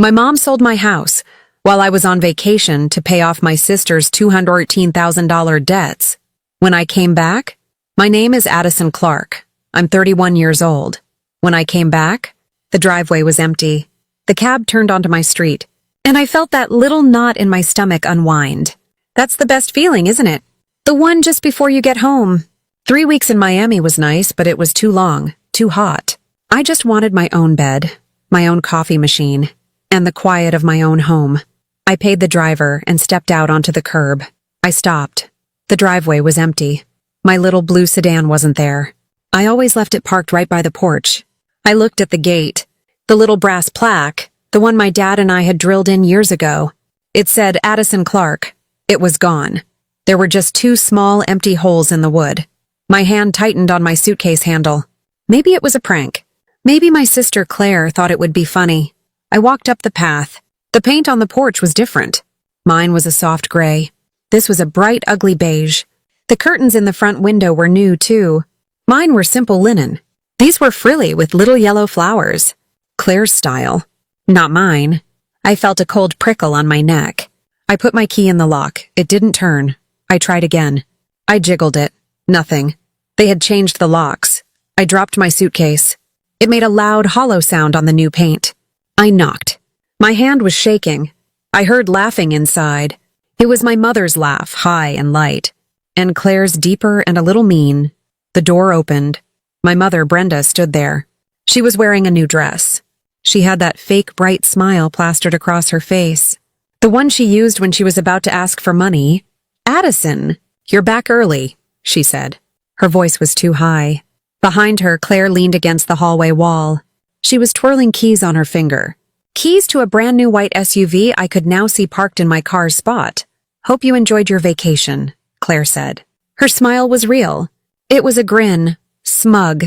My mom sold my house while I was on vacation to pay off my sister's $218,000 debts. When I came back, my name is Addison Clark. I'm 31 years old. When I came back, the driveway was empty. The cab turned onto my street, and I felt that little knot in my stomach unwind. That's the best feeling, isn't it? The one just before you get home. 3 weeks in Miami was nice, but it was too long, too hot. I just wanted my own bed, my own coffee machine, and the quiet of my own home. I paid the driver and stepped out onto the curb. I stopped. The driveway was empty. My little blue sedan wasn't there. I always left it parked right by the porch. I looked at the gate, the little brass plaque, the one my dad and I had drilled in years ago. It said Addison Clark. It was gone. There were just 2 small, empty holes in the wood. My hand tightened on my suitcase handle. Maybe it was a prank. Maybe my sister Claire thought it would be funny. I walked up the path. The paint on the porch was different. Mine was a soft gray. This was a bright, ugly beige. The curtains in the front window were new, too. Mine were simple linen. These were frilly with little yellow flowers. Claire's style. Not mine. I felt a cold prickle on my neck. I put my key in the lock. It didn't turn. I tried again. I jiggled it. Nothing. They had changed the locks. I dropped my suitcase. It made a loud, hollow sound on the new paint. I knocked. My hand was shaking. I heard laughing inside. It was my mother's laugh, high and light, and Claire's deeper and a little mean. The door opened. My mother, Brenda, stood there. She was wearing a new dress. She had that fake bright smile plastered across her face. The one she used when she was about to ask for money. "Addison, you're back early," she said. Her voice was too high. Behind her, Claire leaned against the hallway wall. She was twirling keys on her finger. Keys to a brand new white SUV I could now see parked in my car's spot. "Hope you enjoyed your vacation," Claire said. Her smile was real. It was a grin, smug.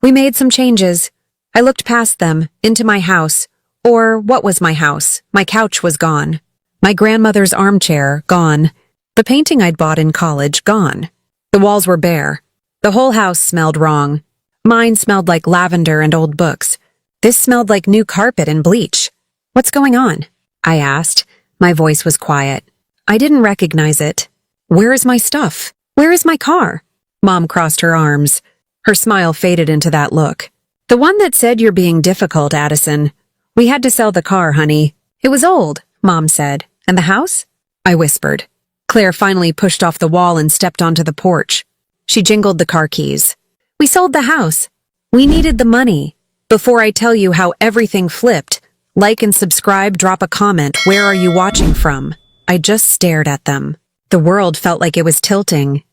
We made some changes. I looked past them, into my house. Or what was my house? My couch was gone. My grandmother's armchair, gone. The painting I'd bought in college, gone. The walls were bare. The whole house smelled wrong. Mine smelled like lavender and old books. This smelled like new carpet and bleach. "What's going on?" I asked. My voice was quiet. I didn't recognize it. "Where is my stuff? Where is my car?" Mom crossed her arms. Her smile faded into that look. "The one that said you're being difficult, Addison. We had to sell the car, honey. It was old," Mom said. "And the house?" I whispered. Claire finally pushed off the wall and stepped onto the porch. She jingled the car keys. "We sold the house. We needed the money. Before I tell you how everything flipped, like and subscribe, drop a comment. Where are you watching from?" I just stared at them. The world felt like it was tilting.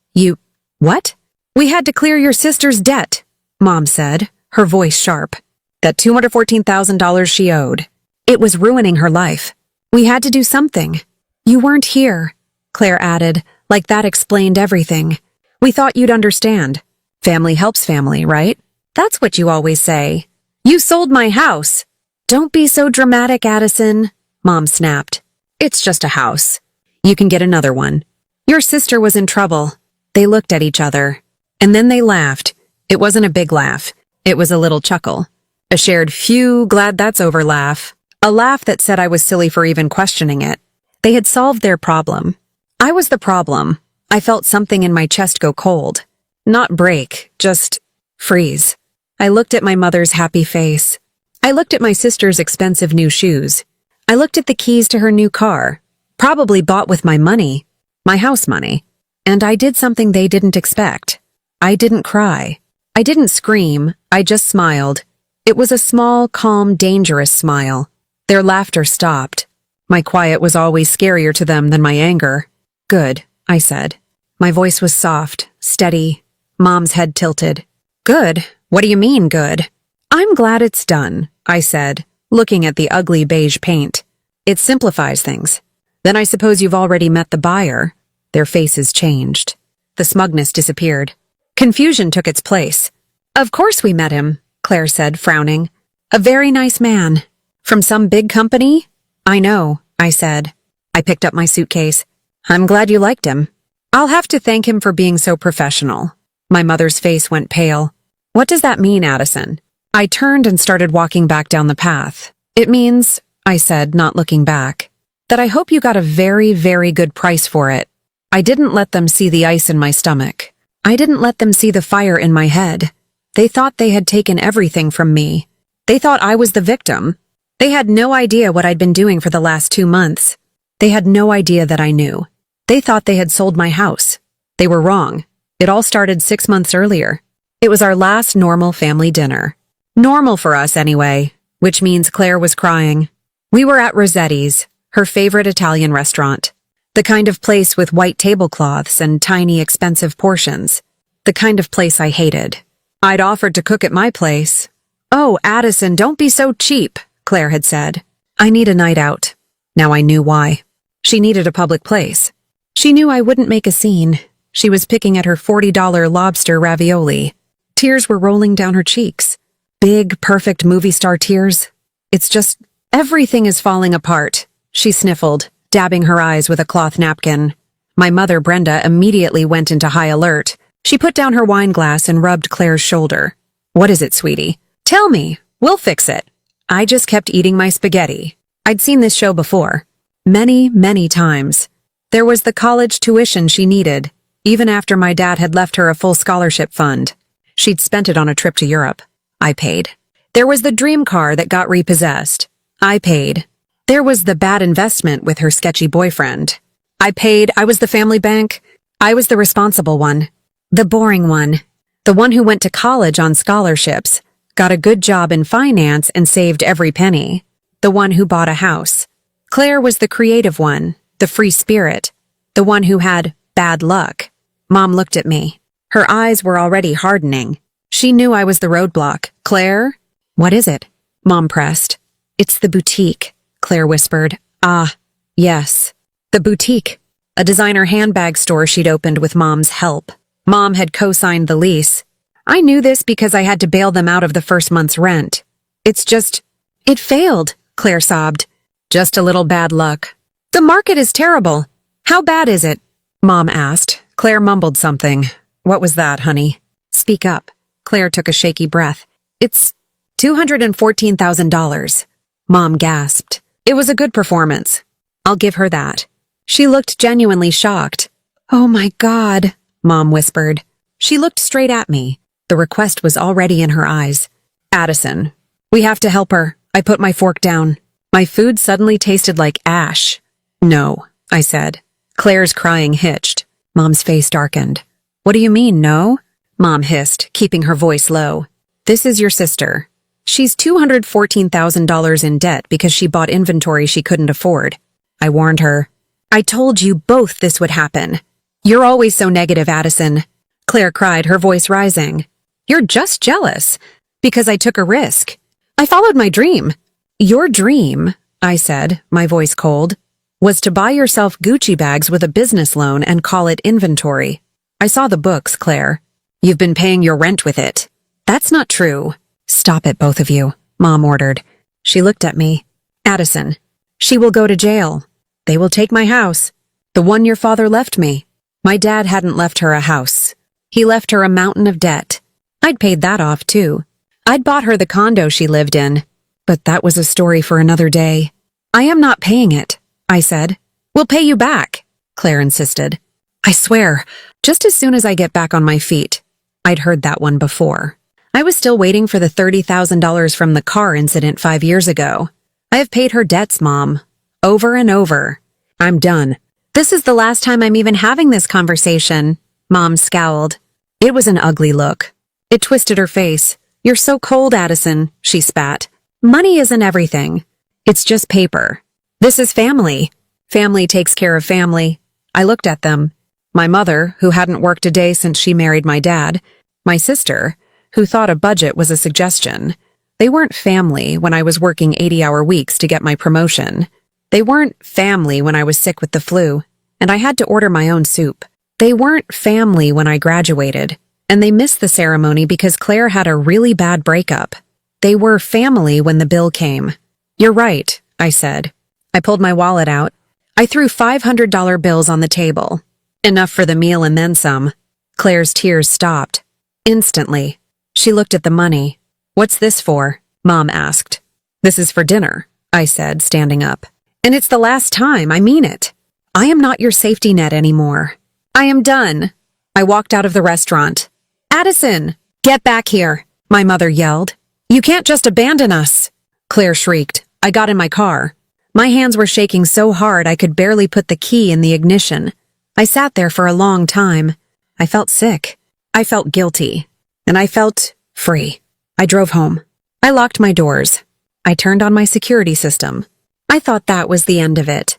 What? "We had to clear your sister's debt," Mom said, her voice sharp. "That $214,000 she owed. It was ruining her life. We had to do something." "You weren't here," Claire added, like that explained everything. "We thought you'd understand. Family helps family, right? That's what you always say." "You sold my house." "Don't be so dramatic, Addison," Mom snapped. "It's just a house. You can get another one. Your sister was in trouble." They looked at each other, and then they laughed. It wasn't a big laugh. It was a little chuckle. A shared phew, glad that's over laugh. A laugh that said I was silly for even questioning it. They had solved their problem. I was the problem. I felt something in my chest go cold. Not break, just freeze. I looked at my mother's happy face. I looked at my sister's expensive new shoes. I looked at the keys to her new car, probably bought with my money, my house money. And I did something they didn't expect. I didn't cry. I didn't scream. I just smiled. It was a small, calm, dangerous smile. Their laughter stopped. My quiet was always scarier to them than my anger. "Good," I said. My voice was soft, steady. Mom's head tilted. "Good? What do you mean, good?" "I'm glad it's done," I said, looking at the ugly beige paint. "It simplifies things. Then I suppose you've already met the buyer." Their faces changed. The smugness disappeared. Confusion took its place. "Of course we met him," Claire said, frowning. "A very nice man. From some big company?" "I know," I said. I picked up my suitcase. "I'm glad you liked him." "I'll have to thank him for being so professional." My mother's face went pale. "What does that mean, Addison?" I turned and started walking back down the path. "It means I said, not looking back. That I hope you got a very, very good price for it. I didn't let them see the ice in my stomach. I didn't let them see the fire in my head. They thought they had taken everything from me. They thought I was the victim. They had no idea what I'd been doing for the last 2 months. They had no idea that I knew. They thought they had sold my house. They were wrong. It all started 6 months earlier. It was our last normal family dinner. Normal for us, anyway, which means Claire was crying. We were at Rossetti's, her favorite Italian restaurant. The kind of place with white tablecloths and tiny, expensive portions. The kind of place I hated. I'd offered to cook at my place. "Oh, Addison, don't be so cheap," Claire had said. "I need a night out." Now I knew why. She needed a public place. She knew I wouldn't make a scene. She was picking at her $40 lobster ravioli. Tears were rolling down her cheeks. Big, perfect movie star tears. It's just, everything is falling apart, she sniffled, dabbing her eyes with a cloth napkin. My mother, Brenda, immediately went into high alert. She put down her wine glass and rubbed Claire's shoulder. "What is it, sweetie? Tell me. We'll fix it." I just kept eating my spaghetti. I'd seen this show before. Many, many times. There was the college tuition she needed, even after my dad had left her a full scholarship fund. She'd spent it on a trip to Europe. I paid. There was the dream car that got repossessed. I paid. There was the bad investment with her sketchy boyfriend. I paid. I was the family bank. I was the responsible one. The boring one. The one who went to college on scholarships, got a good job in finance and saved every penny. The one who bought a house. Claire was the creative one, the free spirit, the one who had bad luck. Mom looked at me. Her eyes were already hardening. She knew I was the roadblock. "Claire?" "What is it?" Mom pressed. "It's the boutique," Claire whispered. "Ah, yes. The boutique. A designer handbag store she'd opened with Mom's help. Mom had co-signed the lease. I knew this because I had to bail them out of the first month's rent. It's just... It failed," Claire sobbed. "Just a little bad luck." "The market is terrible. How bad is it?" Mom asked. Claire mumbled something. "What was that, honey?" "Speak up." Claire took a shaky breath. "It's $214,000. Mom gasped. It was a good performance. I'll give her that. She looked genuinely shocked. "Oh my God," Mom whispered. She looked straight at me. The request was already in her eyes. "Addison, we have to help her." I put my fork down. My food suddenly tasted like ash. "No," I said. Claire's crying hitched. Mom's face darkened. "What do you mean, no?" Mom hissed, keeping her voice low. "This is your sister. She's $214,000 in debt because she bought inventory she couldn't afford." I warned her. "I told you both this would happen." "You're always so negative, Addison," Claire cried, her voice rising. "You're just jealous. Because I took a risk. I followed my dream." "Your dream," I said, my voice cold, "was to buy yourself Gucci bags with a business loan and call it inventory. I saw the books, Claire. You've been paying your rent with it." "That's not true." "Stop it, both of you," Mom ordered. She looked at me. "Addison, she will go to jail. They will take my house. The one your father left me." My dad hadn't left her a house. He left her a mountain of debt. I'd paid that off, too. I'd bought her the condo she lived in. But that was a story for another day. "I am not paying it," I said. "We'll pay you back," Claire insisted. "I swear, just as soon as I get back on my feet." I'd heard that one before. I was still waiting for the $30,000 from the car incident 5 years ago. I have paid her debts, Mom. Over and over. I'm done. "This is the last time I'm even having this conversation," Mom scowled. It was an ugly look. It twisted her face. "You're so cold, Addison," she spat. "Money isn't everything. It's just paper. This is family. Family takes care of family." I looked at them. My mother, who hadn't worked a day since she married my dad. My sister, who thought a budget was a suggestion. They weren't family when I was working 80-hour weeks to get my promotion. They weren't family when I was sick with the flu, and I had to order my own soup. They weren't family when I graduated, and they missed the ceremony because Claire had a really bad breakup. They were family when the bill came. "You're right," I said. I pulled my wallet out. I threw $500 bills on the table. Enough for the meal and then some. Claire's tears stopped. Instantly. She looked at the money. "What's this for?" Mom asked. "This is for dinner," I said, standing up. And it's the last time, I mean it. I am not your safety net anymore. I am done. I walked out of the restaurant. Addison, get back here, my mother yelled. You can't just abandon us. Claire shrieked. I got in my car. My hands were shaking so hard I could barely put the key in the ignition. I sat there for a long time. I felt sick. I felt guilty. And I felt free. I drove home. I locked my doors. I turned on my security system. I thought that was the end of it.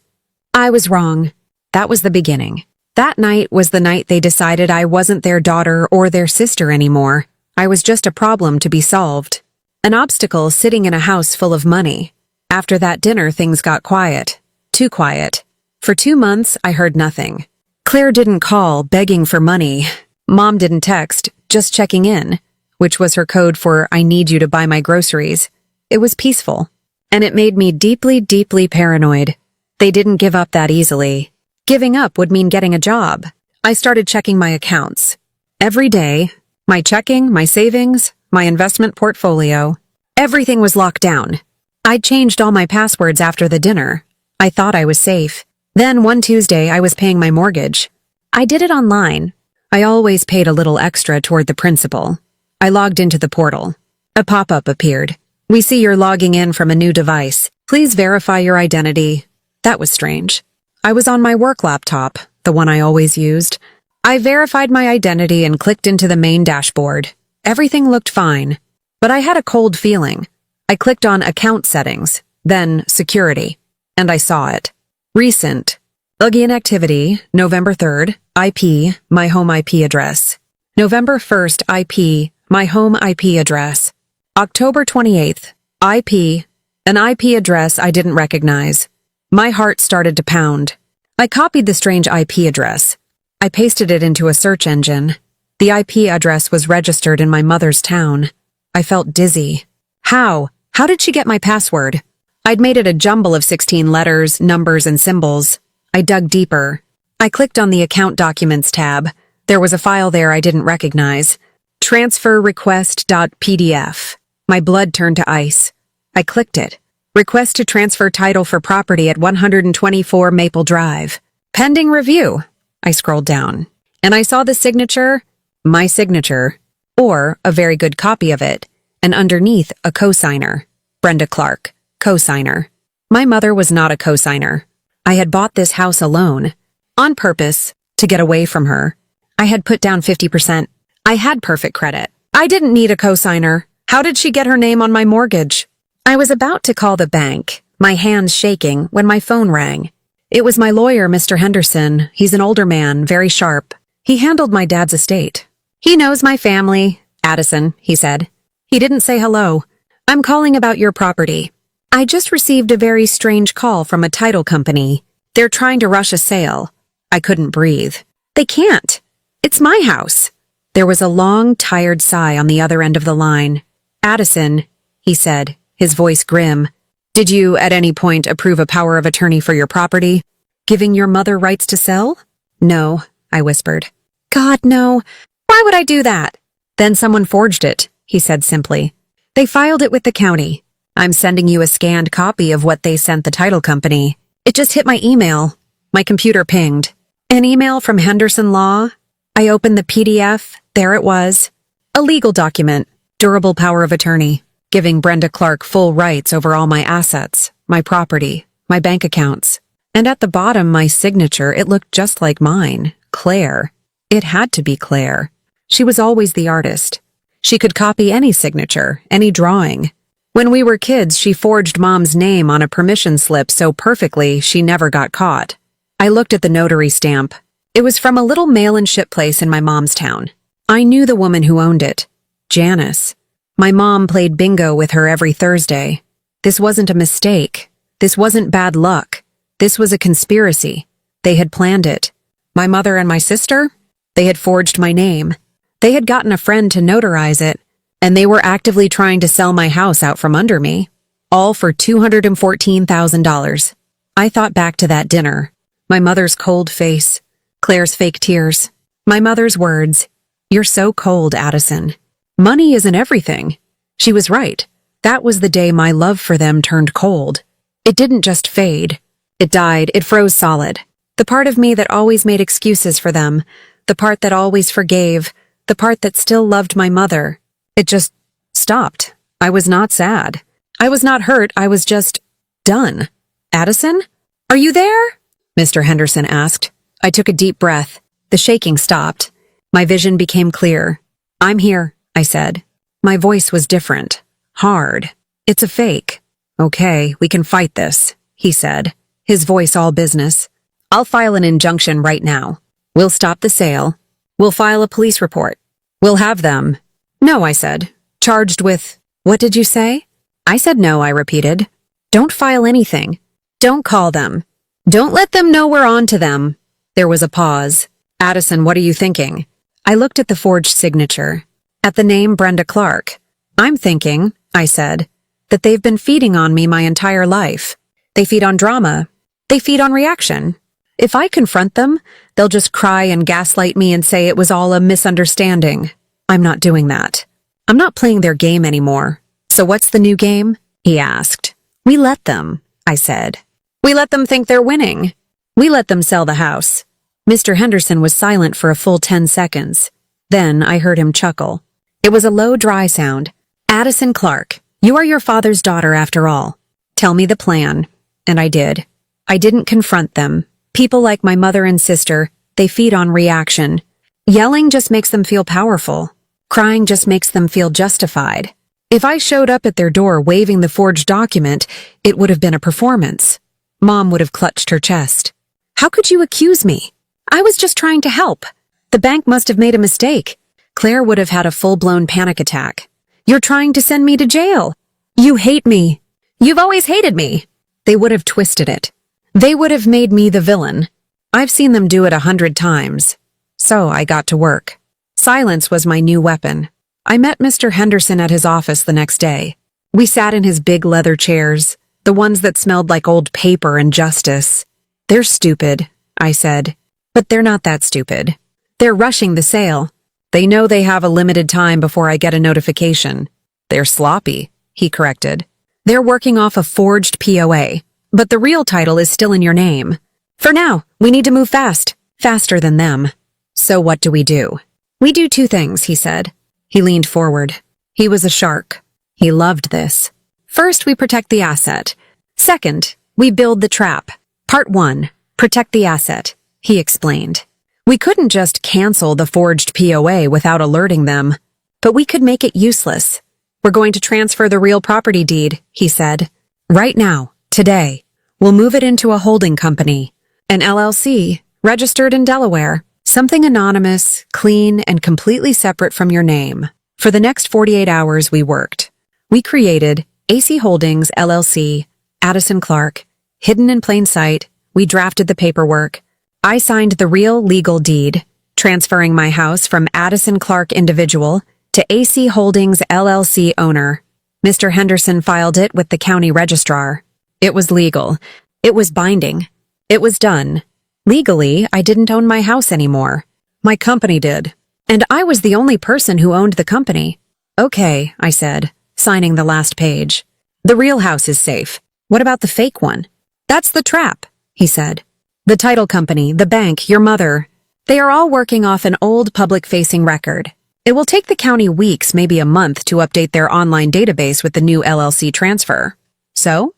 I was wrong. That was the beginning. That night was the night they decided I wasn't their daughter or their sister anymore. I was just a problem to be solved. An obstacle sitting in a house full of money. After that dinner, things got quiet. Too quiet. For 2 months, I heard nothing. Claire didn't call, begging for money. Mom didn't text, just checking in, which was her code for I need you to buy my groceries. It was peaceful. And it made me deeply, deeply paranoid. They didn't give up that easily. Giving up would mean getting a job. I started checking my accounts. Every day, my checking, my savings, my investment portfolio. Everything was locked down. I'd changed all my passwords after the dinner. I thought I was safe. Then one Tuesday, I was paying my mortgage. I did it online. I always paid a little extra toward the principal. I logged into the portal. A pop-up appeared. We see you're logging in from a new device. Please verify your identity. That was strange. I was on my work laptop, the one I always used. I verified my identity and clicked into the main dashboard. Everything looked fine. But I had a cold feeling. I clicked on Account Settings, then Security, and I saw it. Recent. Login activity, November 3rd, IP, my home IP address. November 1st, IP, my home IP address. October 28th, IP, an IP address I didn't recognize. My heart started to pound. I copied the strange IP address. I pasted it into a search engine. The IP address was registered in my mother's town. I felt dizzy. How? How did she get my password? I'd made it a jumble of 16 letters, numbers, and symbols. I dug deeper. I clicked on the Account Documents tab. There was a file there I didn't recognize. Transfer request.pdf. My blood turned to ice. I clicked it. Request to transfer title for property at 124 Maple Drive. Pending review. I scrolled down. And I saw the signature, my signature, or a very good copy of it, and underneath a cosigner. Brenda Clark, cosigner. My mother was not a cosigner. I had bought this house alone, on purpose, to get away from her. I had put down 50%. I had perfect credit. I didn't need a cosigner. How did she get her name on my mortgage? I was about to call the bank, my hands shaking, when my phone rang. It was my lawyer, Mr. Henderson. He's an older man, very sharp. He handled my dad's estate. He knows my family, Addison, he said. He didn't say hello. I'm calling about your property. I just received a very strange call from a title company. They're trying to rush a sale. I couldn't breathe. They can't. It's my house. There was a long, tired sigh on the other end of the line. Addison, he said, his voice grim. Did you at any point approve a power of attorney for your property? Giving your mother rights to sell? No, I whispered. God, no. Why would I do that? Then someone forged it, he said simply. They filed it with the county. I'm sending you a scanned copy of what they sent the title company. It just hit my email. My computer pinged. An email from Henderson Law? I opened the PDF. There it was. A legal document. Durable power of attorney. Giving Brenda Clark full rights over all my assets, my property, my bank accounts. And at the bottom, my signature, it looked just like mine. Claire. It had to be Claire. She was always the artist. She could copy any signature, any drawing. When we were kids, she forged Mom's name on a permission slip so perfectly she never got caught. I looked at the notary stamp. It was from a little mail-and-ship place in my mom's town. I knew the woman who owned it. Janice. My mom played bingo with her every Thursday. This wasn't a mistake. This wasn't bad luck. This was a conspiracy. They had planned it. My mother and my sister? They had forged my name. They had gotten a friend to notarize it, and they were actively trying to sell my house out from under me. All for $214,000. I thought back to that dinner. My mother's cold face. Claire's fake tears. My mother's words. You're so cold, Addison. Money isn't everything. She was right. That was the day my love for them turned cold. It didn't just fade. It died. It froze solid. The part of me that always made excuses for them, the part that always forgave, the part that still loved my mother, it just stopped. I was not sad. I was not hurt. I was just done. Addison? Are you there? Mr. Henderson asked. I took a deep breath. The shaking stopped. My vision became clear. I'm here, I said. My voice was different. Hard. It's a fake. Okay, we can fight this, he said, his voice all business. I'll file an injunction right now. We'll stop the sale. We'll file a police report. We'll have them. No, I said. Charged with, what did you say? I said no, I repeated. Don't file anything. Don't call them. Don't let them know we're on to them. There was a pause. Addison, what are you thinking? I looked at the forged signature. At the name Brenda Clark. I'm thinking, I said, that they've been feeding on me my entire life. They feed on drama. They feed on reaction. If I confront them, they'll just cry and gaslight me and say it was all a misunderstanding. I'm not doing that. I'm not playing their game anymore. So what's the new game? He asked. We let them, I said. We let them think they're winning. We let them sell the house. Mr. Henderson was silent for a full 10 seconds. Then I heard him chuckle. It was a low, dry sound. Addison Clark, you are your father's daughter after all. Tell me the plan. And I did. I didn't confront them. People like my mother and sister, they feed on reaction. Yelling just makes them feel powerful. Crying just makes them feel justified. If I showed up at their door waving the forged document, it would have been a performance. Mom would have clutched her chest. How could you accuse me? I was just trying to help. The bank must have made a mistake. Claire would have had a full-blown panic attack. You're trying to send me to jail. You hate me. You've always hated me. They would have twisted it. They would have made me the villain. I've seen them do it 100 times. So I got to work. Silence was my new weapon. I met Mr. Henderson at his office the next day. We sat in his big leather chairs, the ones that smelled like old paper and justice. They're stupid, I said. But they're not that stupid. They're rushing the sale. They know they have a limited time before I get a notification. They're sloppy, he corrected. They're working off a forged POA, but the real title is still in your name. For now, we need to move fast, faster than them. So what do? We do 2 things, he said. He leaned forward. He was a shark. He loved this. First, we protect the asset. Second, we build the trap. Part 1, protect the asset, he explained. We couldn't just cancel the forged POA without alerting them, but we could make it useless. We're going to transfer the real property deed, he said. Right now, today. We'll move it into a holding company, an LLC, registered in Delaware. Something anonymous, clean, and completely separate from your name. For the next 48 hours, we worked. We created AC Holdings, LLC, Addison Clark. Hidden in plain sight, we drafted the paperwork. I signed the real legal deed, transferring my house from Addison Clark individual to AC Holdings, LLC owner. Mr. Henderson filed it with the county registrar. It was legal. It was binding. It was done. Legally, I didn't own my house anymore. My company did. And I was the only person who owned the company. Okay, I said, signing the last page. The real house is safe. What about the fake one? That's the trap, he said. The title company, the bank, your mother. They are all working off an old public-facing record. It will take the county weeks, maybe a month, to update their online database with the new LLC transfer. So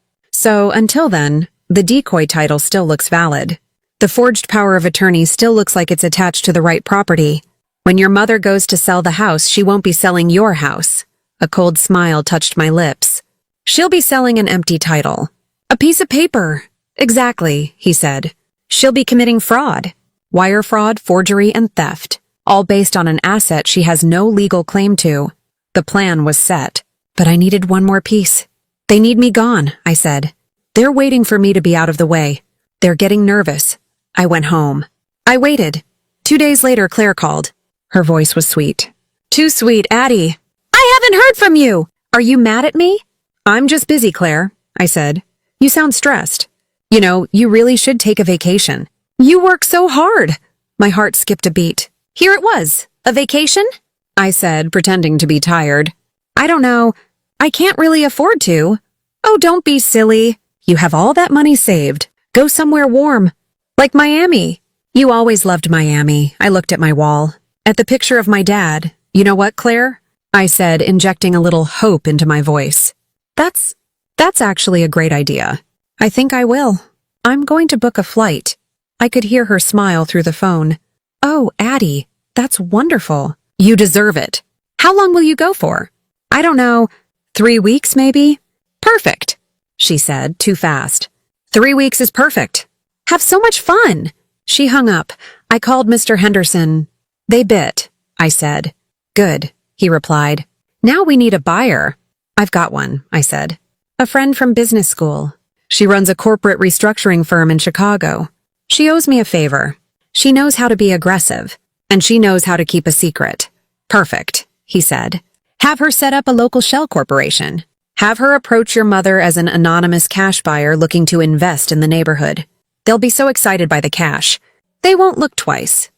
until then, the decoy title still looks valid. The forged power of attorney still looks like it's attached to the right property. When your mother goes to sell the house, she won't be selling your house. A cold smile touched my lips. She'll be selling an empty title. A piece of paper. Exactly, he said. She'll be committing fraud. Wire fraud, forgery, and theft. All based on an asset she has no legal claim to. The plan was set. But I needed one more piece. They need me gone, I said. They're waiting for me to be out of the way. They're getting nervous. I went home. I waited. 2 days later, Claire called. Her voice was sweet. Too sweet, Addie. I haven't heard from you. Are you mad at me? I'm just busy, Claire, I said. You sound stressed. You know, you really should take a vacation. You work so hard. My heart skipped a beat. Here it was. A vacation? I said, pretending to be tired. I don't know. I can't really afford to. Oh, don't be silly. You have all that money saved. Go somewhere warm. Like Miami. You always loved Miami. I looked at my wall. At the picture of my dad. You know what, Claire? I said, injecting a little hope into my voice. That's actually a great idea. I think I will. I'm going to book a flight. I could hear her smile through the phone. Oh, Addie, that's wonderful. You deserve it. How long will you go for? I don't know. 3 weeks, maybe? Perfect, she said, too fast. 3 weeks is perfect. Have so much fun. She hung up. I called Mr. Henderson. They bit, I said. Good, he replied. Now we need a buyer. I've got one, I said. A friend from business school. She runs a corporate restructuring firm in Chicago. She owes me a favor. She knows how to be aggressive, and she knows how to keep a secret. Perfect, he said. Have her set up a local shell corporation. Have her approach your mother as an anonymous cash buyer looking to invest in the neighborhood. They'll be so excited by the cash. They won't look twice.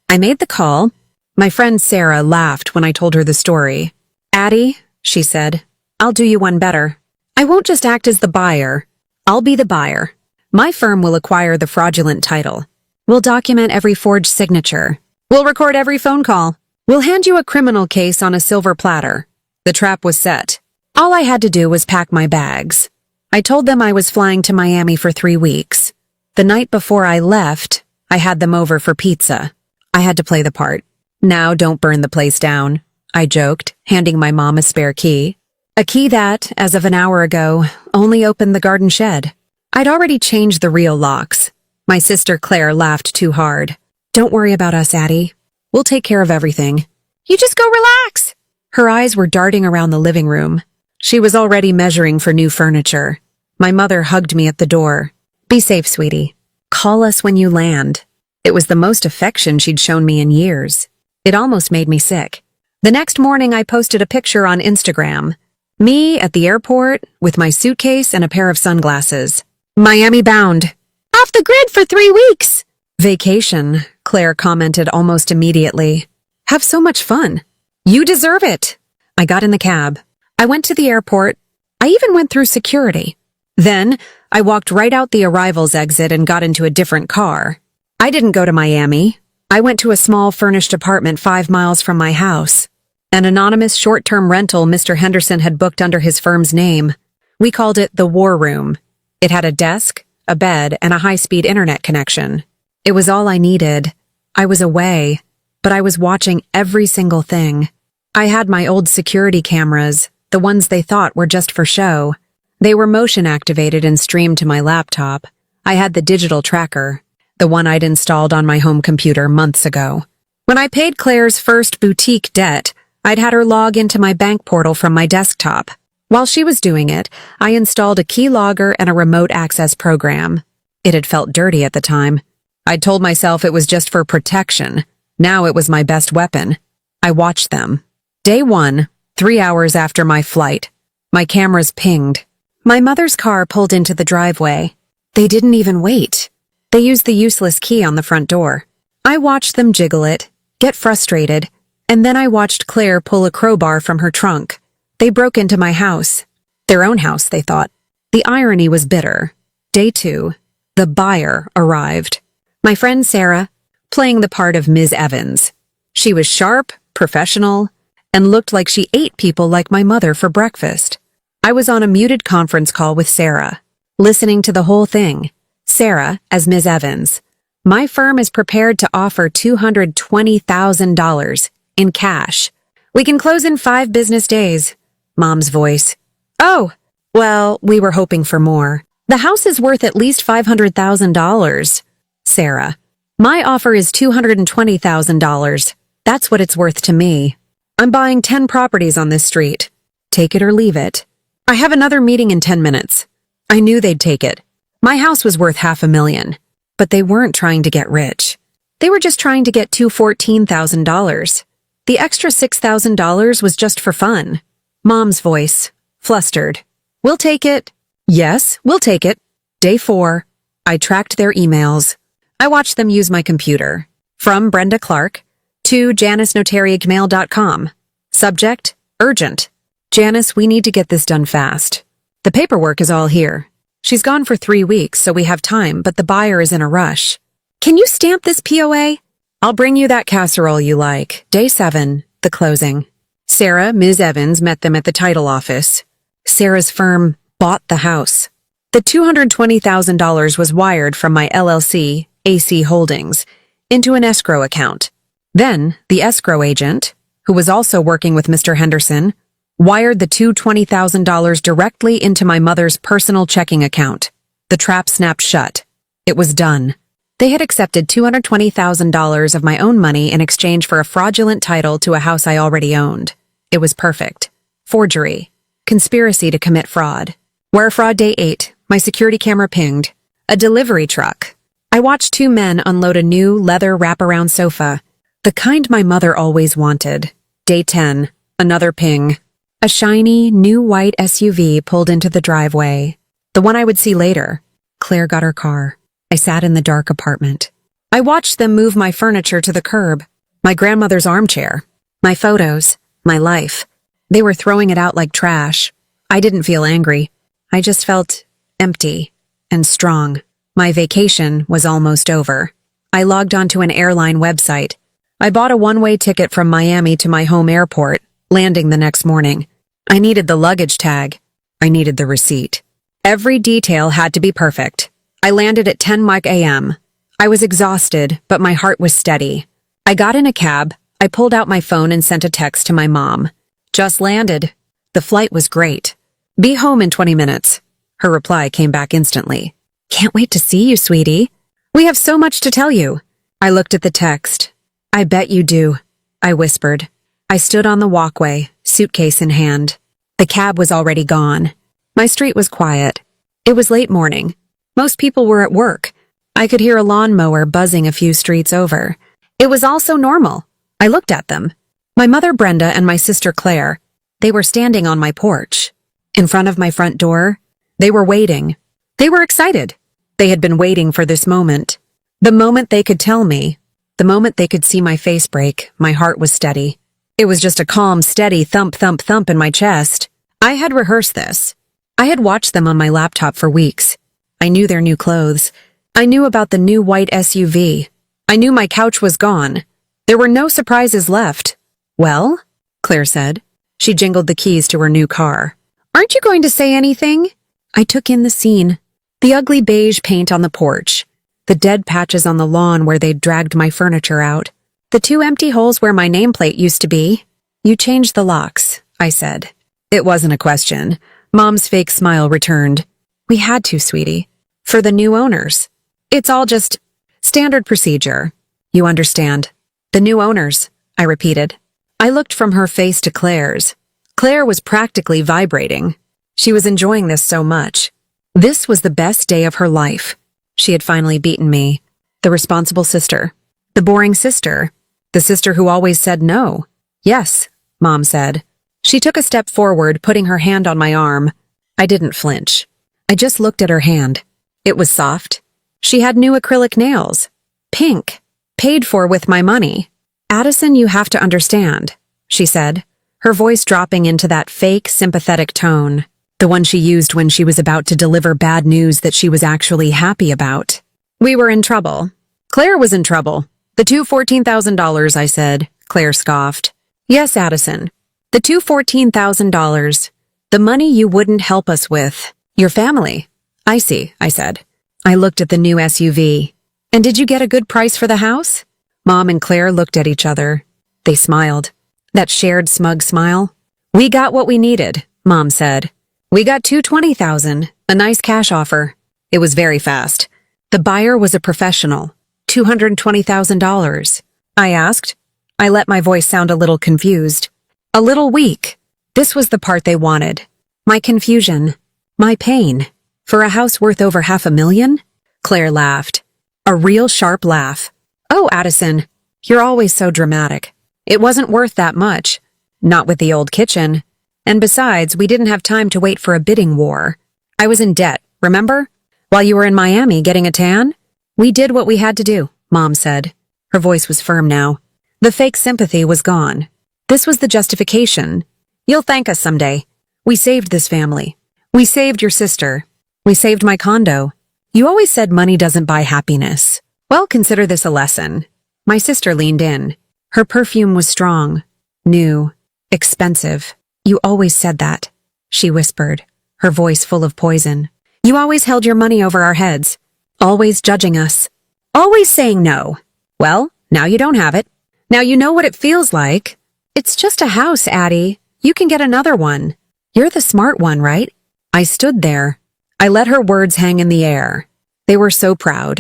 I made the call. My friend Sarah laughed when I told her the story. Addie, she said, I'll do you one better. I won't just act as the buyer. I'll be the buyer. My firm will acquire the fraudulent title. We'll document every forged signature. We'll record every phone call. We'll hand you a criminal case on a silver platter. The trap was set. All I had to do was pack my bags. I told them I was flying to Miami for 3 weeks. The night before I left, I had them over for pizza. I had to play the part. Now don't burn the place down, I joked, handing my mom a spare key. A key that, as of an hour ago, only opened the garden shed. I'd already changed the real locks. My sister Claire laughed too hard. Don't worry about us, Addie. We'll take care of everything. You just go relax. Her eyes were darting around the living room. She was already measuring for new furniture. My mother hugged me at the door. Be safe, sweetie. Call us when you land. It was the most affection she'd shown me in years. It almost made me sick. The next morning I posted a picture on Instagram. Me at the airport with my suitcase and a pair of sunglasses. Miami bound. Off the grid for 3 weeks. Vacation, Claire commented almost immediately. Have so much fun. You deserve it. I got in the cab. I went to the airport. I even went through security. Then, I walked right out the arrivals exit and got into a different car. I didn't go to Miami. I went to a small furnished apartment 5 miles from my house. An anonymous short-term rental Mr. Henderson had booked under his firm's name. We called it the War Room. It had a desk, a bed, and a high-speed internet connection. It was all I needed. I was away, but I was watching every single thing. I had my old security cameras, the ones they thought were just for show. They were motion-activated and streamed to my laptop. I had the digital tracker, the one I'd installed on my home computer months ago. When I paid Claire's first boutique debt, I'd had her log into my bank portal from my desktop. While she was doing it, I installed a keylogger and a remote access program. It had felt dirty at the time. I'd told myself it was just for protection. Now it was my best weapon. I watched them. Day 1, 3 hours after my flight. My cameras pinged. My mother's car pulled into the driveway. They didn't even wait. They used the useless key on the front door. I watched them jiggle it, get frustrated, and then I watched Claire pull a crowbar from her trunk. They broke into my house. Their own house, they thought. The irony was bitter. Day 2, the buyer arrived. My friend Sarah, playing the part of Ms. Evans. She was sharp, professional, and looked like she ate people like my mother for breakfast. I was on a muted conference call with Sarah, listening to the whole thing. Sarah, as Ms. Evans. My firm is prepared to offer $220,000 in cash. We can close in 5 business days. Mom's voice. Oh, well, we were hoping for more. The house is worth at least $500,000. Sarah. My offer is $220,000. That's what it's worth to me. I'm buying 10 properties on this street. Take it or leave it. I have another meeting in 10 minutes. I knew they'd take it. My house was worth $500,000, but they weren't trying to get rich. They were just trying to get $14,000. The extra $6,000 was just for fun. Mom's voice, flustered. We'll take it. Yes, we'll take it. Day 4. I tracked their emails. I watched them use my computer. From Brenda Clark to JaniceNotariaGmail.com. Subject, urgent. Janice, we need to get this done fast. The paperwork is all here. She's gone for 3 weeks, so we have time, but the buyer is in a rush. Can you stamp this POA? I'll bring you that casserole you like. Day 7, the closing. Sarah, Ms. Evans, met them at the title office. Sarah's firm bought the house. The $220,000 was wired from my LLC, AC Holdings, into an escrow account. Then, the escrow agent, who was also working with Mr. Henderson, wired the $220,000 directly into my mother's personal checking account. The trap snapped shut. It was done. They had accepted $220,000 of my own money in exchange for a fraudulent title to a house I already owned. It was perfect. Forgery. Conspiracy to commit fraud. Wire fraud day 8. My security camera pinged. A delivery truck. I watched 2 men unload a new leather wraparound sofa, the kind my mother always wanted. Day 10. Another ping. A shiny, new white SUV pulled into the driveway. The one I would see later. Claire got her car. I sat in the dark apartment. I watched them move my furniture to the curb. My grandmother's armchair. My photos. My life. They were throwing it out like trash. I didn't feel angry. I just felt empty and strong. My vacation was almost over. I logged onto an airline website. I bought a one-way ticket from Miami to my home airport, landing the next morning. I needed the luggage tag. I needed the receipt. Every detail had to be perfect. I landed at 10 a.m. I was exhausted, but my heart was steady. I got in a cab. I pulled out my phone and sent a text to my mom. Just landed. The flight was great. Be home in 20 minutes. Her reply came back instantly. Can't wait to see you, sweetie. We have so much to tell you. I looked at the text. I bet you do, I whispered. I stood on the walkway, suitcase in hand. The cab was already gone. My street was quiet. It was late morning. Most people were at work. I could hear a lawnmower buzzing a few streets over. It was all so normal. I looked at them. My mother Brenda and my sister Claire. They were standing on my porch. In front of my front door. They were waiting. They were excited. They had been waiting for this moment. The moment they could tell me. The moment they could see my face break, my heart was steady. It was just a calm, steady thump, thump, thump in my chest. I had rehearsed this. I had watched them on my laptop for weeks. I knew their new clothes. I knew about the new white SUV. I knew my couch was gone. There were no surprises left. Well, Claire said. She jingled the keys to her new car. Aren't you going to say anything? I took in the scene. The ugly beige paint on the porch. The dead patches on the lawn where they'd dragged my furniture out. The 2 empty holes where my nameplate used to be. You changed the locks, I said. It wasn't a question. Mom's fake smile returned. We had to, sweetie. For the new owners. It's all just standard procedure. You understand. The new owners, I repeated. I looked from her face to Claire's. Claire was practically vibrating. She was enjoying this so much. This was the best day of her life. She had finally beaten me. The responsible sister. The boring sister. The sister who always said no. Yes, Mom said. She took a step forward, putting her hand on my arm. I didn't flinch. I just looked at her hand. It was soft. She had new acrylic nails. Pink. Paid for with my money. Addison, you have to understand, she said, her voice dropping into that fake, sympathetic tone, the one she used when she was about to deliver bad news that she was actually happy about. We were in trouble. Claire was in trouble. The $214,000, I said. Claire scoffed. Yes, Addison. The $214,000. The money you wouldn't help us with. Your family. I see, I said. I looked at the new SUV. And did you get a good price for the house? Mom and Claire looked at each other. They smiled. That shared smug smile. We got what we needed, Mom said. We got $220,000, a nice cash offer. It was very fast. The buyer was a professional. $220,000. I asked. I let my voice sound a little confused. A little weak. This was the part they wanted. My confusion. My pain. For a house worth over $500,000? Claire laughed. A real sharp laugh. Oh, Addison, you're always so dramatic. It wasn't worth that much. Not with the old kitchen. And besides, we didn't have time to wait for a bidding war. I was in debt, remember? While you were in Miami getting a tan? We did what we had to do, Mom said. Her voice was firm now. The fake sympathy was gone. This was the justification. You'll thank us someday. We saved this family. We saved your sister. We saved my condo. You always said money doesn't buy happiness. Well, consider this a lesson. My sister leaned in. Her perfume was strong, new, expensive. You always said that, she whispered, her voice full of poison. You always held your money over our heads, always judging us, always saying no. Well, now you don't have it. Now you know what it feels like. It's just a house, Addie. You can get another one. You're the smart one, right? I stood there. I let her words hang in the air. They were so proud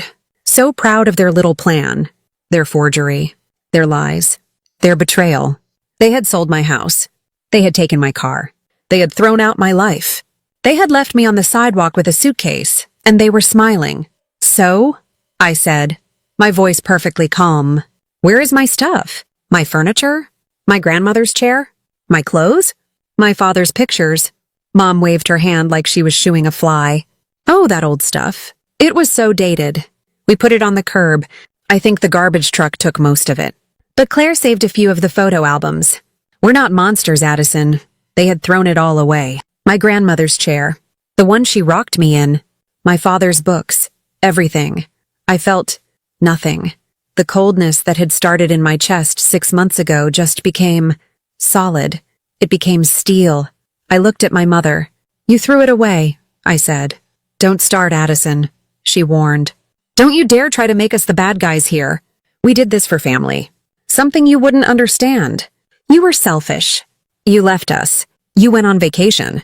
of their little plan, their forgery, their lies, their betrayal. They had sold my house. They had taken my car. They had thrown out my life. They had left me on the sidewalk with a suitcase, and they were smiling. So, I said, my voice perfectly calm, where is my stuff? My furniture? My grandmother's chair? My clothes? My father's pictures? Mom waved her hand like she was shooing a fly. Oh, that old stuff. It was so dated. We put it on the curb. I think the garbage truck took most of it. But Claire saved a few of the photo albums. We're not monsters, Addison. They had thrown it all away. My grandmother's chair. The one she rocked me in. My father's books. Everything. I felt nothing. The coldness that had started in my chest 6 months ago just became solid. It became steel. I looked at my mother. You threw it away, I said. Don't start, Addison, she warned. Don't you dare try to make us the bad guys here. We did this for family. Something you wouldn't understand. You were selfish. You left us. You went on vacation.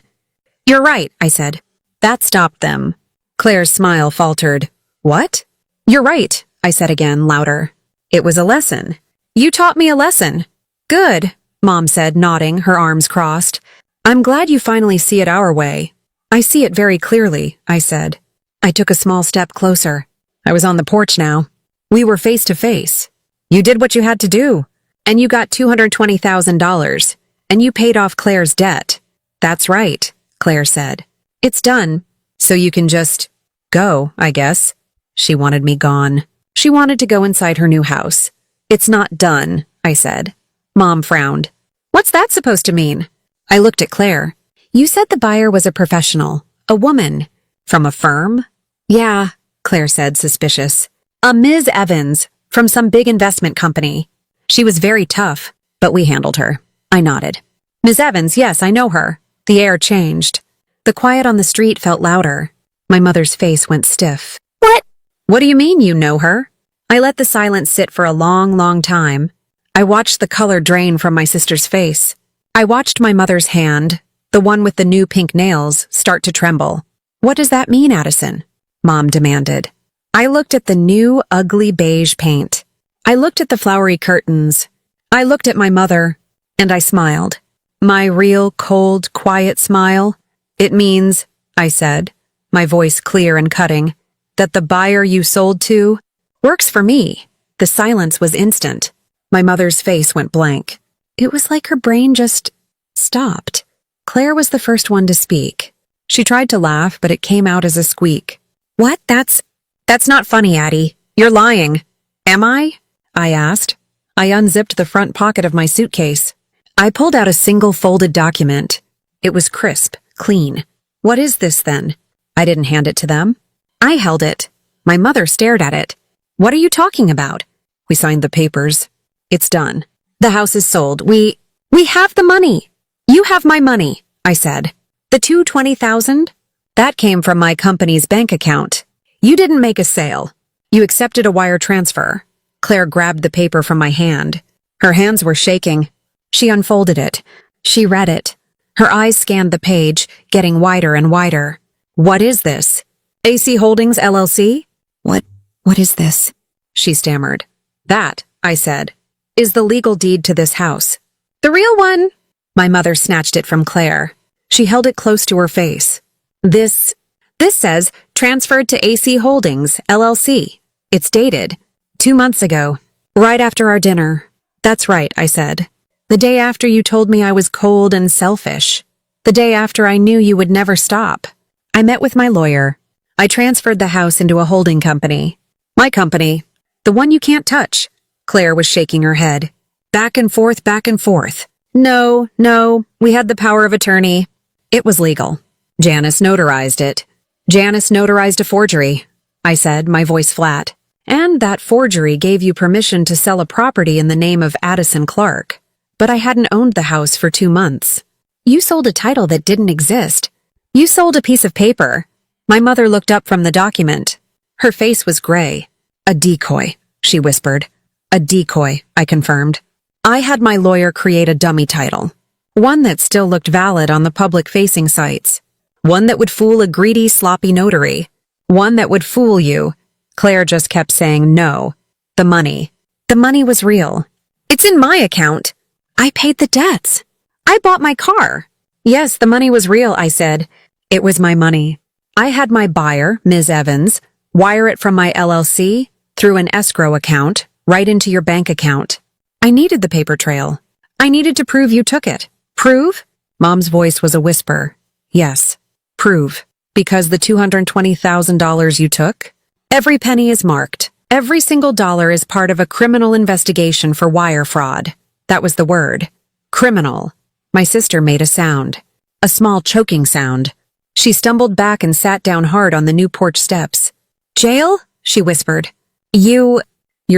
You're right, I said. That stopped them. Claire's smile faltered. What? You're right, I said again, louder. It was a lesson. You taught me a lesson. Good, Mom said, nodding, her arms crossed. I'm glad you finally see it our way. I see it very clearly, I said. I took a small step closer. I was on the porch now. We were face to face. You did what you had to do. And you got $220,000. And you paid off Claire's debt. That's right, Claire said. It's done. So you can just go, I guess. She wanted me gone. She wanted to go inside her new house. It's not done, I said. Mom frowned. What's that supposed to mean? I looked at Claire. You said the buyer was a professional, a woman. From a firm? Yeah, Claire said, suspicious. A Ms. Evans, from some big investment company. She was very tough, but we handled her. I nodded. Ms. Evans, yes, I know her. The air changed. The quiet on the street felt louder. My mother's face went stiff. What? What do you mean you know her? I let the silence sit for a long, long time. I watched the color drain from my sister's face. I watched my mother's hand, the one with the new pink nails, start to tremble. What does that mean, Addison? Mom demanded. I looked at the new, ugly beige paint. I looked at the flowery curtains. I looked at my mother, and I smiled. My real, cold, quiet smile. It means, I said, my voice clear and cutting, that the buyer you sold to works for me. The silence was instant. My mother's face went blank. It was like her brain just stopped. Claire was the first one to speak. She tried to laugh, but it came out as a squeak. What? That's not funny, Addie. You're lying. Am I? I asked. I unzipped the front pocket of my suitcase. I pulled out a single folded document. It was crisp, clean. What is this, then? I didn't hand it to them. I held it. My mother stared at it. What are you talking about? We signed the papers. It's done. The house is sold. We have the money. You have my money, I said. The $220,000? That came from my company's bank account. You didn't make a sale. You accepted a wire transfer. Claire grabbed the paper from my hand. Her hands were shaking. She unfolded it. She read it. Her eyes scanned the page, getting wider and wider. What is this? AC Holdings, LLC? What is this? She stammered. That, I said, is the legal deed to this house. The real one? My mother snatched it from Claire. She held it close to her face. This says transferred to AC Holdings, LLC. It's dated 2 months ago, right after our dinner. That's right, I said. The day after you told me I was cold and selfish. The day after I knew you would never stop. I met with my lawyer. I transferred the house into a holding company. My company. The one you can't touch. Claire was shaking her head. Back and forth, back and forth. No, we had the power of attorney. It was legal. Janice notarized it. Janice notarized a forgery, I said, my voice flat. And that forgery gave you permission to sell a property in the name of Addison Clark. But I hadn't owned the house for 2 months. You sold a title that didn't exist. You sold a piece of paper. My mother looked up from the document. Her face was gray. A decoy, she whispered. A decoy, I confirmed. I had my lawyer create a dummy title. One that still looked valid on the public-facing sites. One that would fool a greedy, sloppy notary. One that would fool you. Claire just kept saying no. The money. The money was real. It's in my account. I paid the debts. I bought my car. Yes, the money was real, I said. It was my money. I had my buyer, Ms. Evans, wire it from my LLC through an escrow account right into your bank account. I needed the paper trail. I needed to prove you took it. Prove? Mom's voice was a whisper. Yes, prove. Because the $220,000 you took? Every penny is marked. Every single dollar is part of a criminal investigation for wire fraud. That was the word. Criminal. My sister made a sound. A small choking sound. She stumbled back and sat down hard on the new porch steps. Jail? She whispered. You're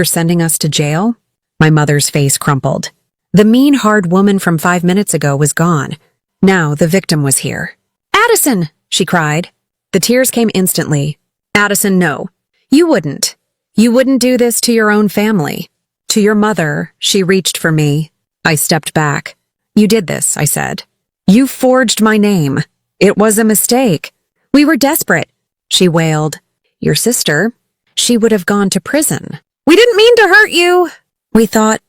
sending us to jail? My mother's face crumpled. The mean, hard woman from 5 minutes ago was gone. Now the victim was here. Addison, she cried. The tears came instantly. Addison, no. You wouldn't. You wouldn't do this to your own family. To your mother, she reached for me. I stepped back. You did this, I said. You forged my name. It was a mistake. We were desperate, she wailed. Your sister, she would have gone to prison. We didn't mean to hurt you. We thought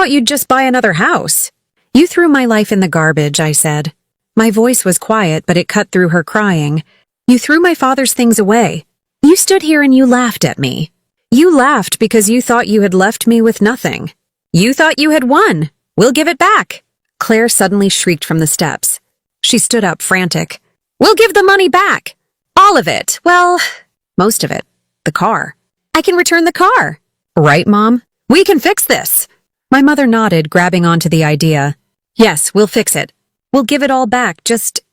you'd just buy another house. You threw my life in the garbage, I said. My voice was quiet, but it cut through her crying. You threw my father's things away. You stood here and you laughed at me. You laughed because you thought you had left me with nothing. You thought you had won. We'll give it back. Claire suddenly shrieked from the steps. She stood up, frantic. We'll give the money back. All of it. Well, most of it. The car. I can return the car. Right, Mom? We can fix this. My mother nodded, grabbing onto the idea. Yes, we'll fix it. We'll give it all back. Just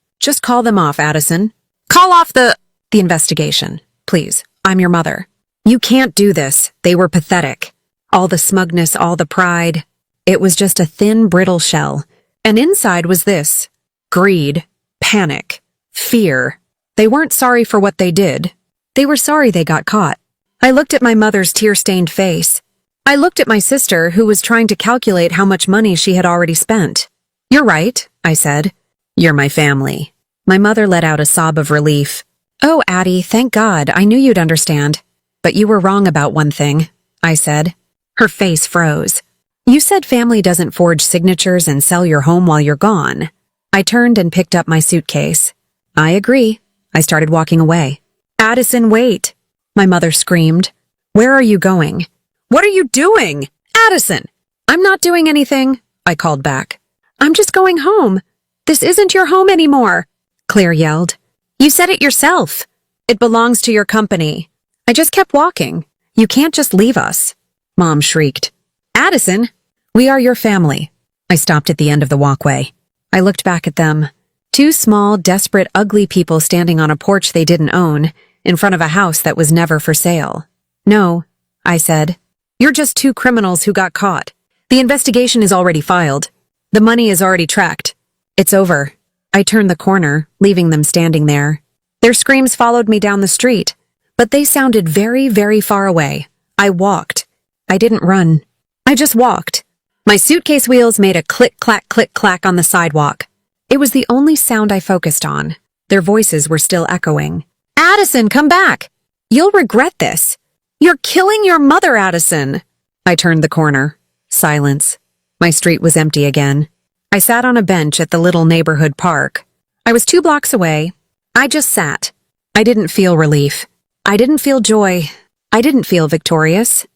call them off, Addison. Call off the investigation. Please, I'm your mother. You can't do this. They were pathetic. All the smugness, all the pride. It was just a thin, brittle shell. And inside was this. Greed, panic, fear. They weren't sorry for what they did. They were sorry they got caught. I looked at my mother's tear-stained face. I looked at my sister, who was trying to calculate how much money she had already spent. You're right, I said. You're my family. My mother let out a sob of relief. Oh, Addie, thank God, I knew you'd understand. But you were wrong about one thing, I said. Her face froze. You said family doesn't forge signatures and sell your home while you're gone. I turned and picked up my suitcase. I agree. I started walking away. Addison, wait. My mother screamed. Where are you going? What are you doing? Addison! I'm not doing anything, I called back. I'm just going home. This isn't your home anymore, Claire yelled. You said it yourself. It belongs to your company. I just kept walking. You can't just leave us. Mom shrieked. Addison, we are your family. I stopped at the end of the walkway. I looked back at them. 2 small, desperate, ugly people standing on a porch they didn't own, in front of a house that was never for sale. No, I said. You're just 2 criminals who got caught. The investigation is already filed. The money is already tracked. It's over. I turned the corner, leaving them standing there. Their screams followed me down the street, but they sounded very, very far away. I walked. I didn't run. I just walked. My suitcase wheels made a click-clack on the sidewalk. It was the only sound I focused on. Their voices were still echoing. Addison, come back! You'll regret this. You're killing your mother, Addison! I turned the corner. Silence. My street was empty again. I sat on a bench at the little neighborhood park. I was 2 blocks away. I just sat. I didn't feel relief. I didn't feel joy. I didn't feel victorious.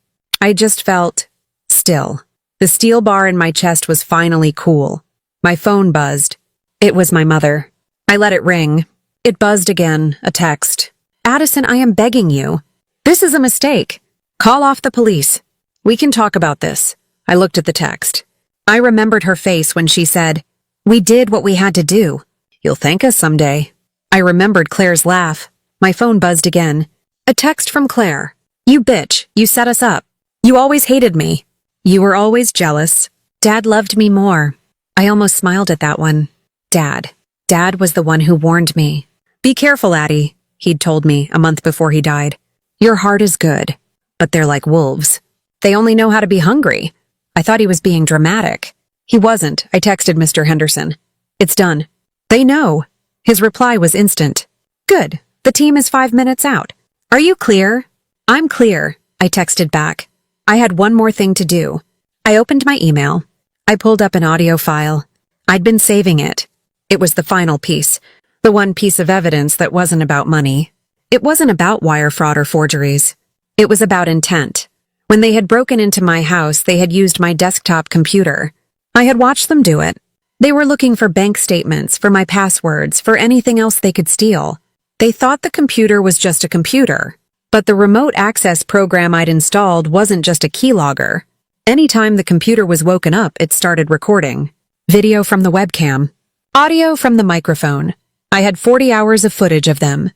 I just felt still. The steel bar in my chest was finally cool. My phone buzzed. It was my mother. I let it ring. It buzzed again, a text. Addison, I am begging you. This is a mistake. Call off the police. We can talk about this. I looked at the text. I remembered her face when she said, we did what we had to do. You'll thank us someday. I remembered Claire's laugh. My phone buzzed again. A text from Claire. You bitch, you set us up. You always hated me. You were always jealous. Dad loved me more. I almost smiled at that one. Dad. Dad was the one who warned me. Be careful, Addie, he'd told me a month before he died. Your heart is good, but they're like wolves. They only know how to be hungry. I thought he was being dramatic. He wasn't. I texted Mr. Henderson. It's done. They know. His reply was instant. Good. The team is 5 minutes out. Are you clear? I'm clear, I texted back. I had one more thing to do. I opened my email. I pulled up an audio file. I'd been saving it. It was the final piece. The one piece of evidence that wasn't about money. It wasn't about wire fraud or forgeries. It was about intent. When they had broken into my house, they had used my desktop computer. I had watched them do it. They were looking for bank statements, for my passwords, for anything else they could steal. They thought the computer was just a computer. But the remote access program I'd installed wasn't just a keylogger. Anytime the computer was woken up, it started recording. Video from the webcam. Audio from the microphone. I had 40 hours of footage of them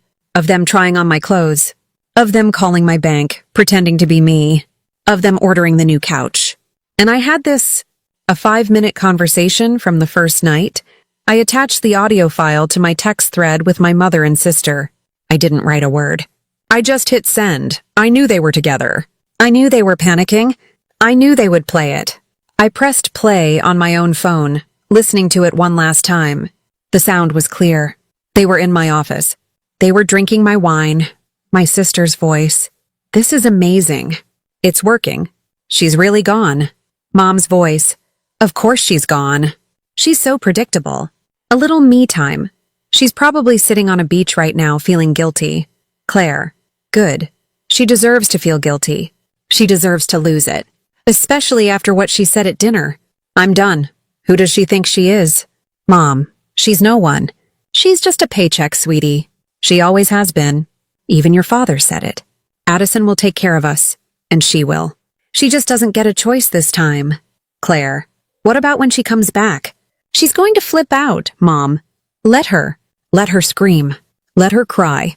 trying on my clothes, of them calling my bank, pretending to be me, of them ordering the new couch. And I had a 5-minute conversation from the first night. I attached the audio file to my text thread with my mother and sister. I didn't write a word. I just hit send. I knew they were together. I knew they were panicking. I knew they would play it. I pressed play on my own phone, listening to it one last time. The sound was clear. They were in my office. They were drinking my wine. My sister's voice. This is amazing. It's working. She's really gone. Mom's voice. Of course she's gone. She's so predictable. A little me time. She's probably sitting on a beach right now feeling guilty. Claire. Good. She deserves to feel guilty. She deserves to lose it. Especially after what she said at dinner. I'm done. Who does she think she is? Mom. She's no one. She's just a paycheck, sweetie. She always has been. Even your father said it. Addison will take care of us. And she will. She just doesn't get a choice this time. Claire. What about when she comes back? She's going to flip out, Mom. Let her. Let her scream. Let her cry.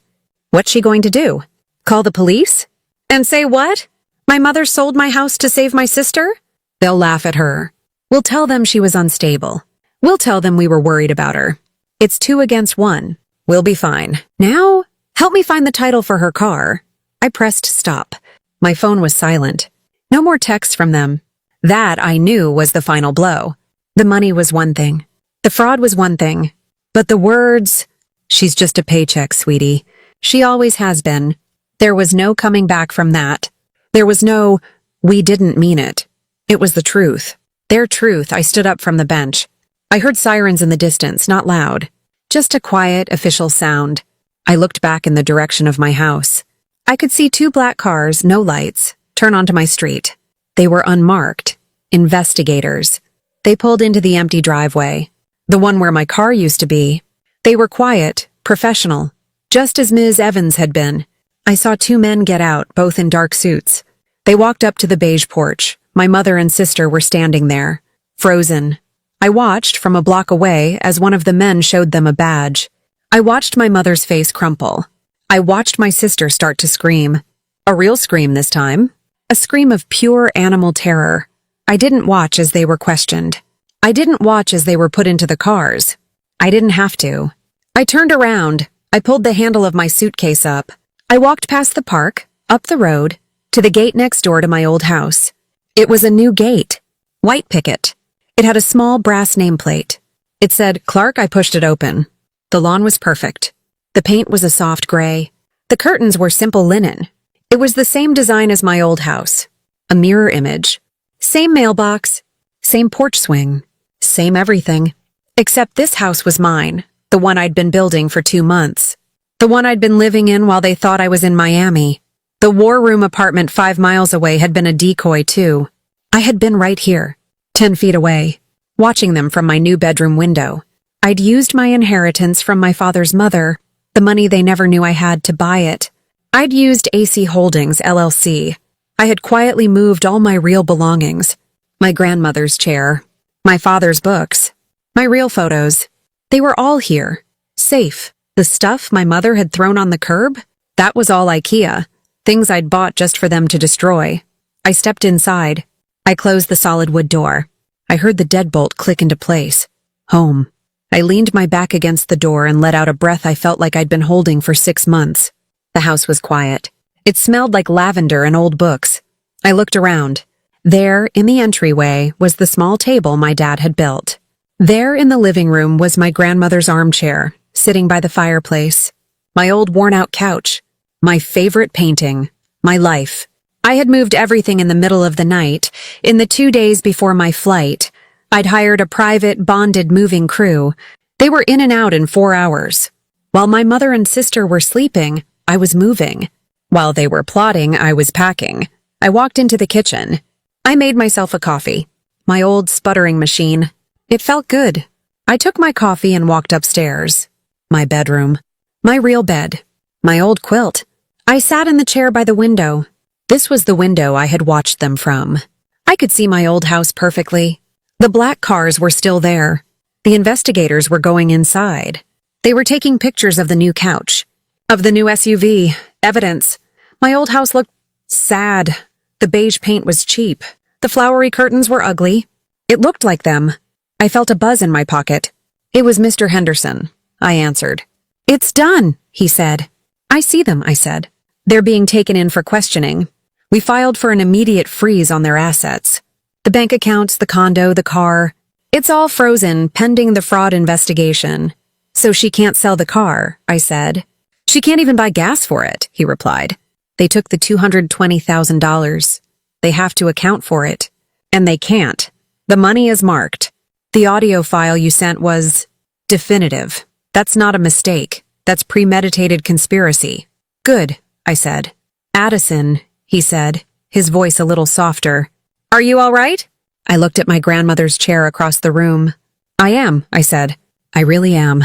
What's she going to do? Call the police? And say what? My mother sold my house to save my sister? They'll laugh at her. We'll tell them she was unstable. We'll tell them we were worried about her. It's 2 against 1. We'll be fine. Now, help me find the title for her car. I pressed stop. My phone was silent. No more texts from them. That, I knew, was the final blow. The money was one thing. The fraud was one thing. But the words, she's just a paycheck, sweetie. She always has been. There was no coming back from that. There was no, we didn't mean it. It was the truth. Their truth. I stood up from the bench. I heard sirens in the distance, not loud. Just a quiet, official sound. I looked back in the direction of my house. I could see 2 black cars, no lights, turn onto my street. They were unmarked. Investigators. They pulled into the empty driveway. The one where my car used to be. They were quiet, professional, just as Ms. Evans had been. I saw 2 men get out, both in dark suits. They walked up to the beige porch. My mother and sister were standing there, frozen. I watched from a block away as one of the men showed them a badge. I watched my mother's face crumple. I watched my sister start to scream. A real scream this time. A scream of pure animal terror. I didn't watch as they were questioned. I didn't watch as they were put into the cars. I didn't have to. I turned around. I pulled the handle of my suitcase up. I walked past the park, up the road, to the gate next door to my old house. It was a new gate. White picket. It had a small brass nameplate. It said, Clark. I pushed it open. The lawn was perfect. The paint was a soft gray. The curtains were simple linen. It was the same design as my old house. A mirror image. Same mailbox. Same porch swing. Same everything. Except this house was mine, the one I'd been building for 2 months. The one I'd been living in while they thought I was in Miami. The war room apartment 5 miles away had been a decoy too. I had been right here, 10 feet away, watching them from my new bedroom window. I'd used my inheritance from my father's mother, the money they never knew I had, to buy it. I'd used AC Holdings, LLC. I had quietly moved all my real belongings. My grandmother's chair. My father's books. My real photos. They were all here. Safe. The stuff my mother had thrown on the curb? That was all IKEA. Things I'd bought just for them to destroy. I stepped inside. I closed the solid wood door. I heard the deadbolt click into place. Home. I leaned my back against the door and let out a breath I felt like I'd been holding for 6 months. The house was quiet. It smelled like lavender and old books. I looked around. There, in the entryway, was the small table my dad had built. There, in the living room, was my grandmother's armchair, sitting by the fireplace. My old worn-out couch. My favorite painting. My life. I had moved everything in the middle of the night. In the 2 days before my flight, I'd hired a private, bonded moving crew. They were in and out in 4 hours. While my mother and sister were sleeping, I was moving. While they were plotting, I was packing. I walked into the kitchen. I made myself a coffee. My old sputtering machine. It felt good. I took my coffee and walked upstairs. My bedroom. My real bed. My old quilt. I sat in the chair by the window. This was the window I had watched them from. I could see my old house perfectly. The black cars were still there. The investigators were going inside. They were taking pictures of the new couch, of the new SUV, evidence. My old house looked sad. The beige paint was cheap. The flowery curtains were ugly. It looked like them. I felt a buzz in my pocket. It was Mr. Henderson. I answered. "It's done," he said. "I see them," I said. "They're being taken in for questioning. We filed for an immediate freeze on their assets. The bank accounts, the condo, the car. It's all frozen pending the fraud investigation. So she can't sell the car," I said. "She can't even buy gas for it," he replied. "They took the $220,000. They have to account for it. And they can't. The money is marked. The audio file you sent was definitive. That's not a mistake. That's premeditated conspiracy." "Good," I said. "Addison," he said, his voice a little softer. "Are you all right?" I looked at my grandmother's chair across the room. "I am," I said. "I really am."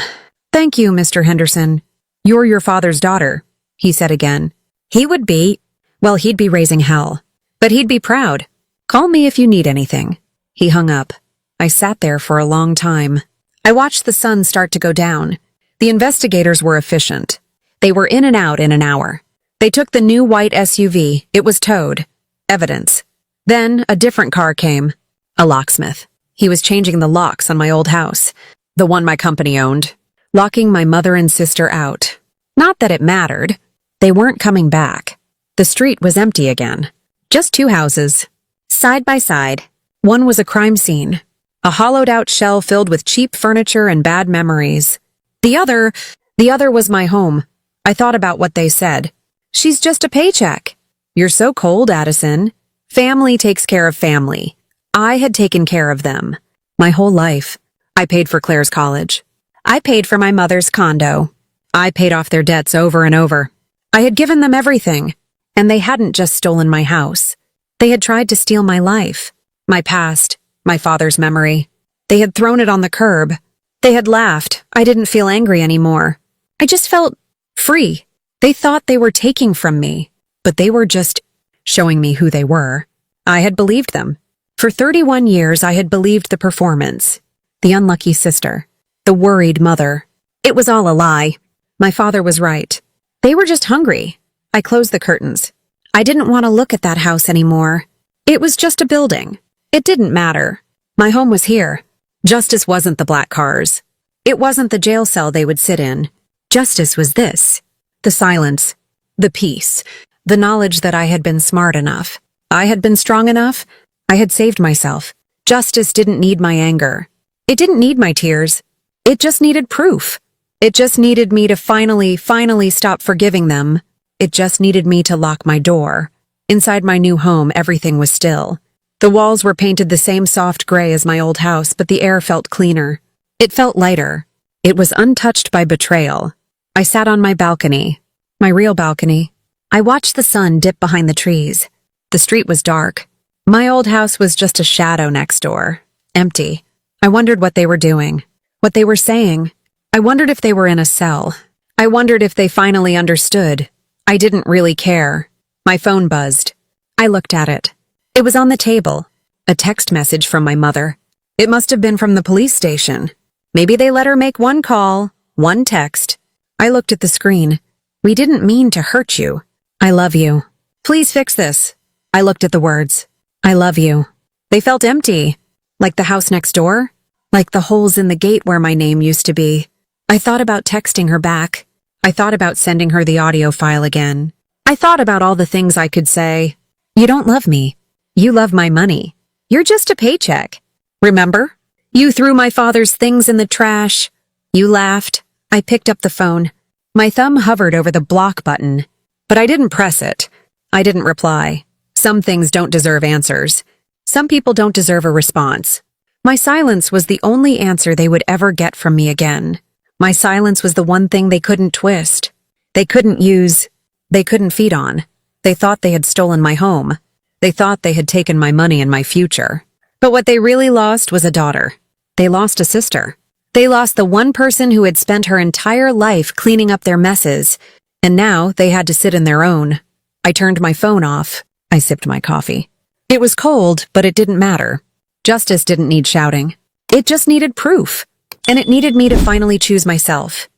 "Thank you, Mr. Henderson. You're your father's daughter," he said again. He would be, well, he'd be raising hell. But he'd be proud. "Call me if you need anything." He hung up. I sat there for a long time. I watched the sun start to go down. The investigators were efficient. They were in and out in an hour. They took the new white SUV. It was towed. Evidence. Then a different car came. A locksmith. He was changing the locks on my old house, the one my company owned, locking my mother and sister out. Not that it mattered. They weren't coming back. The street was empty again. Just 2 houses, side by side. One was a crime scene, a hollowed-out shell filled with cheap furniture and bad memories. The other was my home. I thought about what they said. "She's just a paycheck." "You're so cold, Addison. Family takes care of family." I had taken care of them. My whole life. I paid for Claire's college. I paid for my mother's condo. I paid off their debts over and over. I had given them everything. And they hadn't just stolen my house. They had tried to steal my life, my past, my father's memory. They had thrown it on the curb. They had laughed. I didn't feel angry anymore. I just felt free. They thought they were taking from me, but they were just showing me who they were. I had believed them. For 31 years, I had believed the performance, the unlucky sister, the worried mother. It was all a lie. My father was right. They were just hungry. I closed the curtains. I didn't want to look at that house anymore. It was just a building. It didn't matter. My home was here. Justice wasn't the black cars. It wasn't the jail cell they would sit in. Justice was this. The silence. The peace. The knowledge that I had been smart enough. I had been strong enough. I had saved myself. Justice didn't need my anger. It didn't need my tears. It just needed proof. It just needed me to finally stop forgiving them. It just needed me to lock my door. Inside my new home, everything was still. The walls were painted the same soft gray as my old house, but the air felt cleaner. It felt lighter. It was untouched by betrayal. I sat on my balcony, my real balcony. I watched the sun dip behind the trees. The street was dark. My old house was just a shadow next door, empty. I wondered what they were doing, what they were saying. I wondered if they were in a cell. I wondered if they finally understood. I didn't really care. My phone buzzed. I looked at it. It was on the table. A text message from my mother. It must have been from the police station. Maybe they let her make one call, one text. I looked at the screen. We didn't mean to hurt you. I love you. Please fix this. I looked at the words. I love you. They felt empty. Like the house next door. Like the holes in the gate where my name used to be. I thought about texting her back. I thought about sending her the audio file again. I thought about all the things I could say. You don't love me. You love my money. You're just a paycheck. Remember? You threw my father's things in the trash. You laughed. I picked up the phone. My thumb hovered over the block button, but I didn't press it. I didn't reply. Some things don't deserve answers. Some people don't deserve a response. My silence was the only answer they would ever get from me again. My silence was the one thing they couldn't twist. They couldn't use. They couldn't feed on. They thought they had stolen my home. They thought they had taken my money and my future. But what they really lost was a daughter. They lost a sister. They lost the one person who had spent her entire life cleaning up their messes, and now they had to sit in their own. I turned my phone off. I sipped my coffee. It was cold, but it didn't matter. Justice didn't need shouting. It just needed proof. And it needed me to finally choose myself.